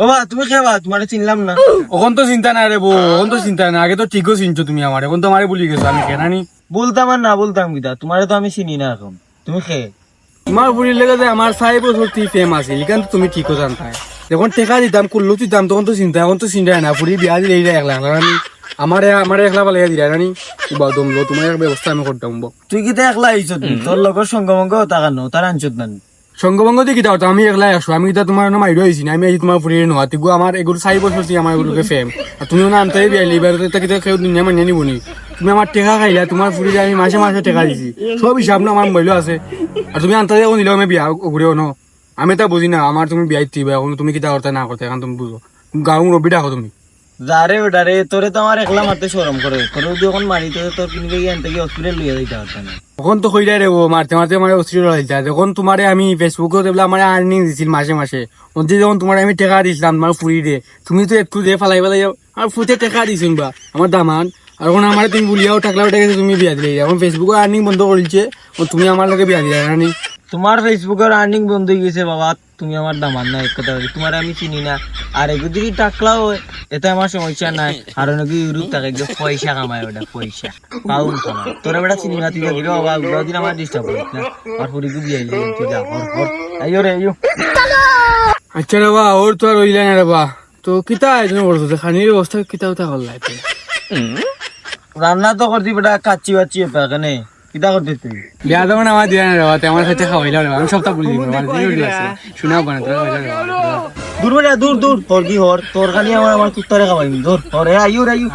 ও বা তুমি খেবা, তোমারে চিনলাম না। এখন তো চিন্তা নাই রে বউ, এখন তো চিন্তা নাই, আগে তো ঠিকও চিনছো তুমি আমার, এখন তো আমারে ভুলি গেছো, আমি কেনানি বলতাম আর না বলতাম কিতা, তোমারে তো আমি চিনি না এখন। তুমি খে তোমার বুড়ির লেগে যে আমার 4 বছর তুই ফেম আছে, এখান তো তুমি ঠিকও জানতাই। যখন টেকা দিতাম কুল্লু দিতাম তখন তো চিন্তা, এখন তো চিন্তাই না, বুড়ি বিয়া দিলে এইটা একলা রানি, আমারে একলা পালাই দিলা রানি, দম লো তোমার এক ব্যবস্থা আমি করতাম। তুই কিতা একলা আইছ, তোর লগর সঙ্গমঙ্গ তাকানো তার আনছত না। সঙ্গভঙ্গ দিয়ে কিতা হতো, আমি একলাই আসো, আমি কিতা তোমার মাইড হয়েছি না, আমি এই তোমার ফুরিয়ে নোয়া তিগু আমার এগুলো 4 বছর আমার এগুলোকে ফেম, আর তুমিও না আনতে বিয়াইলি, এবার তো কিতা কেউ দুনিয়া মানিয়ে নিব নি। তুমি আমার টেকা খাইলা, তোমার ফুরিয়ে আমি মাসে মাসে টেকা দিছি, সব হিসাব না আমার মোবাইলও আছে, আর তুমি আনতে এখন দিলেও আমি বিয়া ঘুরেও ন, আমি তা বুঝি না আমার তুমি বিয়াই দিবা, এখন তুমি কিতা করতে না করতে এখন তুমি বুঝো, গাঁও রবি ডাকো তুমি। যারে বেটারে তোরে তো আমার একলা মারতে শরম করে, তোরে যদি এখন মারি তো তোর কিনকে গিয়ে আনতে গিয়ে হসপিটাল লইয়া দিতে পারতাম না। তখন তো কইলাই রে ও মারতে মারতে আমার অস্থির হয়ে যায়, যখন তোমারে আমি ফেসবুকে দেখলাম আমার আর্নিং দিছিল মাসে মাসে, ওতে যখন তোমার আমি টাকা দিছিলাম তোমার ফুরি দে, তুমি তো একটু দিয়ে ফালাই ফালাই আর ফুটে টাকা দিছিস বা আমার দামান, আর এখন আমার তুমি বুলিয়াও টাকলা উঠে গেছে, তুমি বিয়া দিলে, এখন ফেসবুকে আর্নিং বন্ধ করেছে, তুমি আমার লগে বিয়া দিলে রানি। তোমার ফেসবুকের আর্নিং বন্ধ হয়ে গেছে বাবা, তুমি আমার দামান না, এক কথা বলি তোমার আমি চিনি না। আর এগুলো যদি টাকলাও হয় এতে আমার সমস্যা নাই, আর নাকি ইউরোপ থাকে যে পয়সা কামায়, ওটা পয়সা পাউন কামায়, তোরা বেটা চিনি না, তুই গিয়ে বাবা ওগুলো দিন আমার ডিস্টার্ব করিস না, আর পরিকু বিয়ে তুই যা হর হর আইও রে আইও। আচ্ছা রে বা ওর তো আর রইলে না রে বা, তো কিতা আয়োজন করছো, খানির ব্যবস্থা কিতা উঠা করলাই? রান্না তো করছি বেটা, কাচ্চি বাচ্চি এখানে কিতা করতে তুই? বিয়া দেবো না আমার দিয়া না রে বা, আমার সাথে খাওয়াইলাম রে বা, আমি সপ্তাহ বলি শোনাও বানা তোরা খাইলাম রে বা। দূর বেটা দূর দূর, তোর কি হর, তোর খালি আমার আমার কুত্তারে খাওয়াই ধর হর আইও রে আইও।